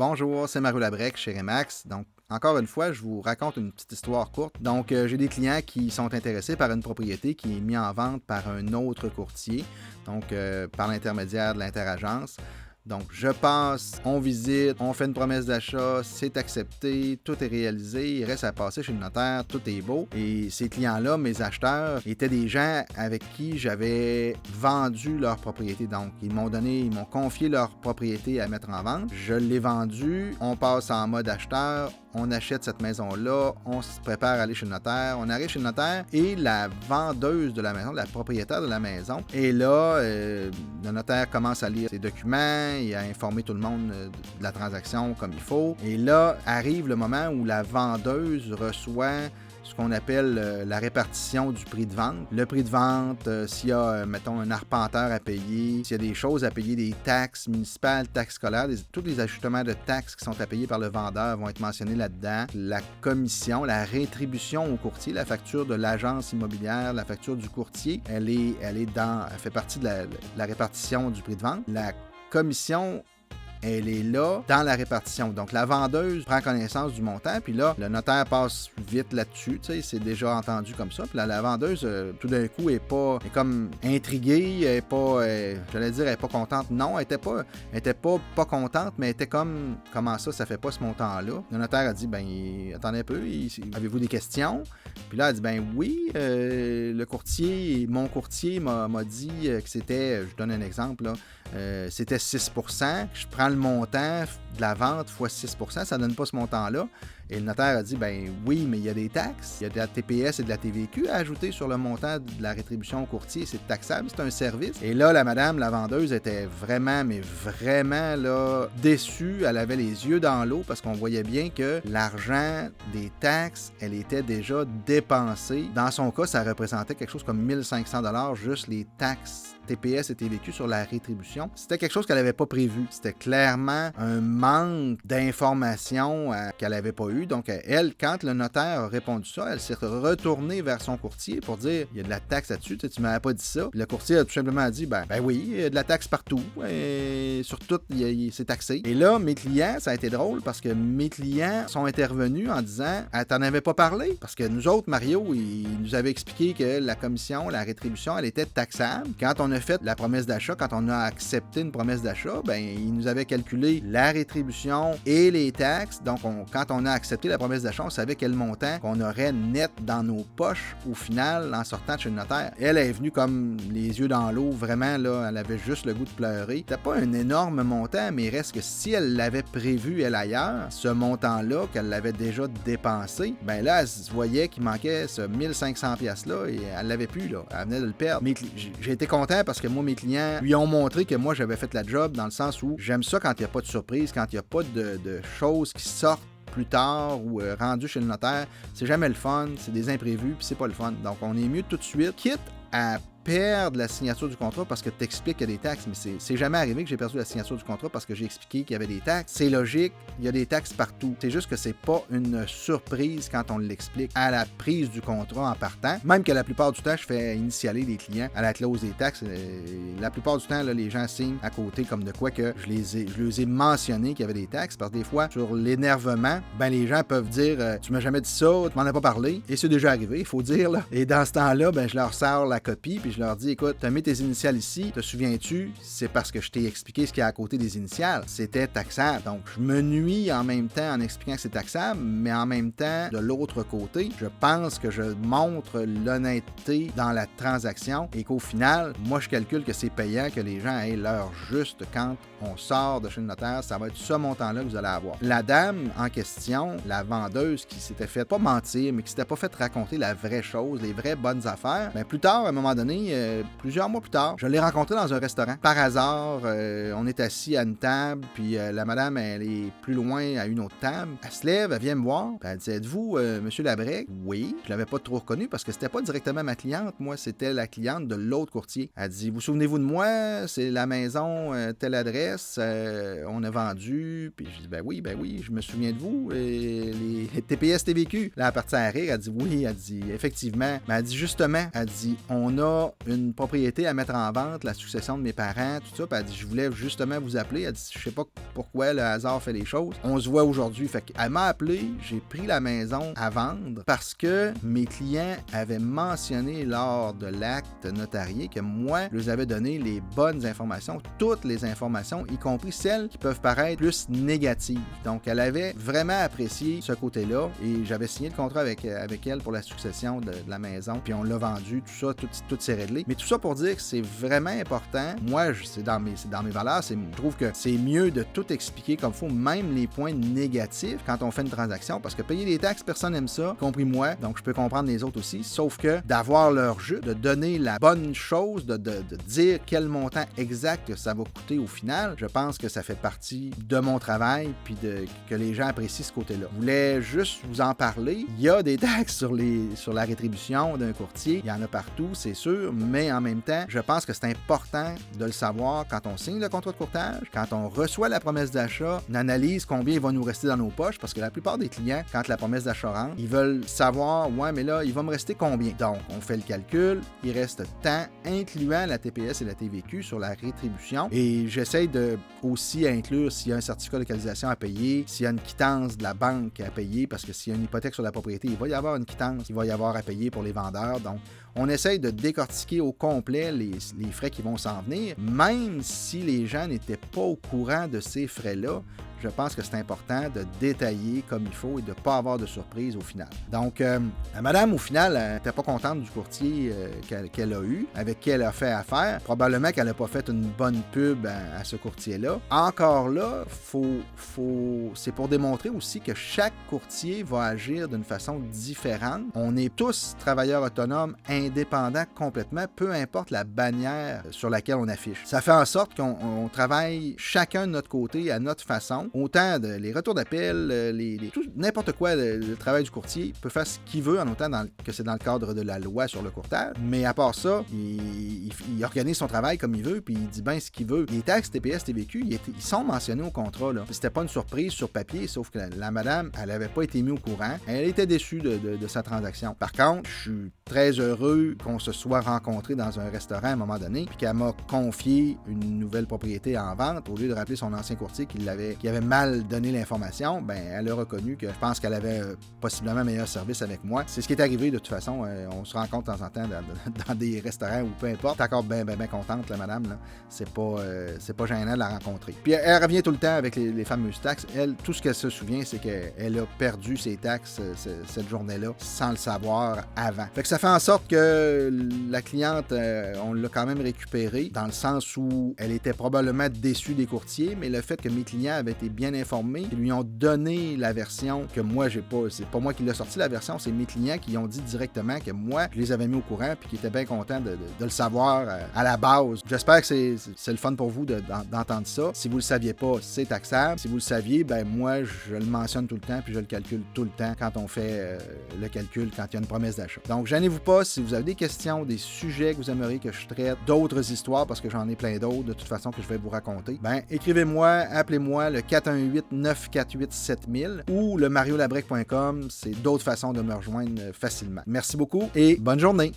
Bonjour, c'est Mario Labrec chez Remax. Donc, encore une fois, je vous raconte une petite histoire courte. Donc, j'ai des clients qui sont intéressés par une propriété qui est mise en vente par un autre courtier, donc par l'intermédiaire de l'interagence. Donc, je passe, on visite, on fait une promesse d'achat, c'est accepté, tout est réalisé, il reste à passer chez le notaire, tout est beau. Et ces clients-là, mes acheteurs, étaient des gens avec qui j'avais vendu leur propriété. Donc, ils m'ont confié leur propriété à mettre en vente. Je l'ai vendue, on passe en mode acheteur, on achète cette maison-là, on se prépare à aller chez le notaire, on arrive chez le notaire et la vendeuse de la maison, la propriétaire de la maison, est là, le notaire commence à lire ses documents, il a informé tout le monde de la transaction comme il faut. Et là, arrive le moment où la vendeuse reçoit ce qu'on appelle la répartition du prix de vente. Le prix de vente, s'il y a, mettons, un arpenteur à payer, s'il y a des choses à payer, des taxes municipales, taxes scolaires, tous les ajustements de taxes qui sont à payer par le vendeur vont être mentionnés là-dedans. La commission, la rétribution au courtier, la facture de l'agence immobilière, la facture du courtier, elle fait partie de la répartition du prix de vente. La commission, elle est là dans la répartition. Donc, la vendeuse prend connaissance du montant, puis là, le notaire passe vite là-dessus, tu sais, c'est déjà entendu comme ça. Puis là, la vendeuse, tout d'un coup, est comme intriguée, elle est pas, elle est pas contente. Non, elle était pas contente, mais elle était comme, comment ça fait pas ce montant-là? Le notaire a dit, attendez un peu, avez-vous des questions? Puis là, elle dit, oui, mon courtier m'a dit que c'était, je donne un exemple, là, c'était 6%. Je prends le montant de la vente fois 6%, ça ne donne pas ce montant-là. Et le notaire a dit, oui, mais il y a des taxes, il y a de la TPS et de la TVQ à ajouter sur le montant de la rétribution au courtier, c'est taxable, c'est un service. Et là, la vendeuse était vraiment, mais vraiment là, déçue, elle avait les yeux dans l'eau parce qu'on voyait bien que l'argent des taxes, elle était déjà dépensée. Dans son cas, ça représentait quelque chose comme 1500 $, juste les taxes TPS et TVQ sur la rétribution. C'était quelque chose qu'elle n'avait pas prévu. C'était clairement un manque d'informations qu'elle n'avait pas eu. Donc, elle, quand le notaire a répondu ça, elle s'est retournée vers son courtier pour dire, il y a de la taxe là-dessus, tu m'avais pas dit ça. Puis le courtier a tout simplement dit, oui, il y a de la taxe partout. Et sur tout, c'est taxé. Et là, mes clients, ça a été drôle parce que mes clients sont intervenus en disant, t'en avais pas parlé? Parce que nous autres, Mario, il nous avait expliqué que la commission, la rétribution, elle était taxable. Quand on a fait la promesse d'achat, quand on a accepté une promesse d'achat, il nous avait calculé la rétribution et les taxes. Donc, quand on a accepté la promesse d'achat, on savait quel montant qu'on aurait net dans nos poches au final en sortant de chez le notaire. Elle est venue comme les yeux dans l'eau, vraiment, là, elle avait juste le goût de pleurer. C'était pas un énorme montant, mais il reste que si elle l'avait prévu, elle ailleurs, ce montant-là, qu'elle l'avait déjà dépensé, là, elle se voyait qu'il manquait ce 1500$ là et elle l'avait plus, là. Elle venait de le perdre. Mais j'ai été content parce que moi, mes clients lui ont montré que moi, j'avais fait la job dans le sens où j'aime ça quand il n'y a pas de surprise, quand il n'y a pas de choses qui sortent plus tard ou rendues chez le notaire. C'est jamais le fun, c'est des imprévus, puis c'est pas le fun. Donc, on est mieux tout de suite, quitte à perdre la signature du contrat parce que tu expliques qu'il y a des taxes, mais c'est jamais arrivé que j'ai perdu la signature du contrat parce que j'ai expliqué qu'il y avait des taxes. C'est logique, il y a des taxes partout. C'est juste que c'est pas une surprise quand on l'explique à la prise du contrat en partant. Même que la plupart du temps, je fais initialer les clients à la clause des taxes. La plupart du temps, là, les gens signent à côté comme de quoi que je les ai mentionné qu'il y avait des taxes parce que des fois, sur l'énervement, les gens peuvent dire tu m'as jamais dit ça, tu m'en as pas parlé. Et c'est déjà arrivé, il faut dire. Là. Et dans ce temps-là, je leur sors la copie puis je leur dis, écoute, tu as mis tes initiales ici, te souviens-tu? C'est parce que je t'ai expliqué ce qu'il y a à côté des initiales. C'était taxable. Donc, je me nuis en même temps en expliquant que c'est taxable, mais en même temps, de l'autre côté, je pense que je montre l'honnêteté dans la transaction et qu'au final, moi, je calcule que c'est payant que les gens aient l'heure juste quand on sort de chez le notaire. Ça va être ce montant-là que vous allez avoir. La dame en question, la vendeuse qui s'était fait pas mentir, mais qui s'était pas fait raconter la vraie chose, les vraies bonnes affaires, plus tard, à un moment donné, plusieurs mois plus tard, je l'ai rencontré dans un restaurant. Par hasard, on est assis à une table, puis la madame, elle est plus loin à une autre table. Elle se lève, elle vient me voir, puis elle dit, êtes-vous Monsieur Labrec? Oui. Je l'avais pas trop reconnu parce que c'était pas directement ma cliente, moi, c'était la cliente de l'autre courtier. Elle dit, vous souvenez-vous de moi? C'est la maison, telle adresse, on a vendu, puis je dis, oui, je me souviens de vous, les TPS TVQ. Là, elle est partie à rire, elle dit, oui, elle dit, effectivement, mais elle dit, justement, elle dit, on a une propriété à mettre en vente, la succession de mes parents, tout ça. Puis elle dit, je voulais justement vous appeler. Elle dit, je sais pas pourquoi le hasard fait les choses. On se voit aujourd'hui. Fait qu'elle m'a appelé, j'ai pris la maison à vendre parce que mes clients avaient mentionné lors de l'acte notarié que moi, je leur avais donné les bonnes informations, toutes les informations, y compris celles qui peuvent paraître plus négatives. Donc, elle avait vraiment apprécié ce côté-là et j'avais signé le contrat avec elle pour la succession de la maison. Puis on l'a vendu, tout ça, tout s'est réglé. Mais tout ça pour dire que c'est vraiment important. Moi, c'est dans mes valeurs. Je trouve que c'est mieux de tout expliquer comme il faut, même les points négatifs quand on fait une transaction, parce que payer des taxes, personne n'aime ça, compris moi, donc je peux comprendre les autres aussi, sauf que d'avoir leur jeu, de donner la bonne chose, de dire quel montant exact que ça va coûter au final, je pense que ça fait partie de mon travail, puis que les gens apprécient ce côté-là. Je voulais juste vous en parler. Il y a des taxes sur la rétribution d'un courtier, il y en a partout, c'est sûr, mais en même temps, je pense que c'est important de le savoir quand on signe le contrat de courtage, quand on reçoit la promesse d'achat, on analyse combien il va nous rester dans nos poches, parce que la plupart des clients, quand la promesse d'achat rentre, ils veulent savoir, ouais, mais là, il va me rester combien? Donc, on fait le calcul, il reste tant, incluant la TPS et la TVQ sur la rétribution, et j'essaie de aussi inclure s'il y a un certificat de localisation à payer, s'il y a une quittance de la banque à payer, parce que s'il y a une hypothèque sur la propriété, il va y avoir une quittance, il va y avoir à payer pour les vendeurs, donc on essaye de décortiquer au complet les frais qui vont s'en venir, même si les gens n'étaient pas au courant de ces frais-là. Je pense que c'est important de détailler comme il faut et de ne pas avoir de surprise au final. Donc, la madame, au final, n'était pas contente du courtier qu'elle a eu, avec qui elle a fait affaire. Probablement qu'elle n'a pas fait une bonne pub à ce courtier-là. Encore là, c'est pour démontrer aussi que chaque courtier va agir d'une façon différente. On est tous travailleurs autonomes, indépendants complètement, peu importe la bannière sur laquelle on affiche. Ça fait en sorte qu'on travaille chacun de notre côté, à notre façon. Autant les retours d'appel, n'importe quoi, le travail du courtier peut faire ce qu'il veut en autant que c'est dans le cadre de la loi sur le courtage. Mais à part ça, il organise son travail comme il veut, puis il dit bien ce qu'il veut. Les taxes TPS, TVQ, ils sont mentionnés au contrat. Là. C'était pas une surprise sur papier, sauf que la madame, elle n'avait pas été mise au courant. Elle était déçue de sa transaction. Par contre, je suis très heureux qu'on se soit rencontrés dans un restaurant à un moment donné, puis qu'elle m'a confié une nouvelle propriété en vente, au lieu de rappeler son ancien courtier qui avait mal donné l'information, ben elle a reconnu que je pense qu'elle avait possiblement un meilleur service avec moi. C'est ce qui est arrivé de toute façon. On se rencontre de temps en temps dans des restaurants ou peu importe. Elle est encore bien contente, la madame. Là. C'est pas gênant de la rencontrer. Puis elle revient tout le temps avec les fameuses taxes. Elle, tout ce qu'elle se souvient, c'est qu'elle a perdu ses taxes cette journée-là sans le savoir avant. Fait que ça fait en sorte que la cliente, on l'a quand même récupérée dans le sens où elle était probablement déçue des courtiers, mais le fait que mes clients avaient été bien informés, ils lui ont donné la version que moi j'ai pas, c'est pas moi qui l'ai sorti la version, c'est mes clients qui ont dit directement que moi je les avais mis au courant puis qui étaient bien contents de le savoir à la base. J'espère que c'est le fun pour vous d'entendre ça. Si vous le saviez pas, c'est taxable. Si vous le saviez, ben moi je le mentionne tout le temps puis je le calcule tout le temps quand on fait le calcul quand il y a une promesse d'achat. Donc gênez-vous pas si vous avez des questions, des sujets que vous aimeriez que je traite, d'autres histoires parce que j'en ai plein d'autres de toute façon que je vais vous raconter. Ben écrivez-moi, appelez-moi le 418-948-7000 ou le mariolabrec.com, c'est d'autres façons de me rejoindre facilement. Merci beaucoup et bonne journée!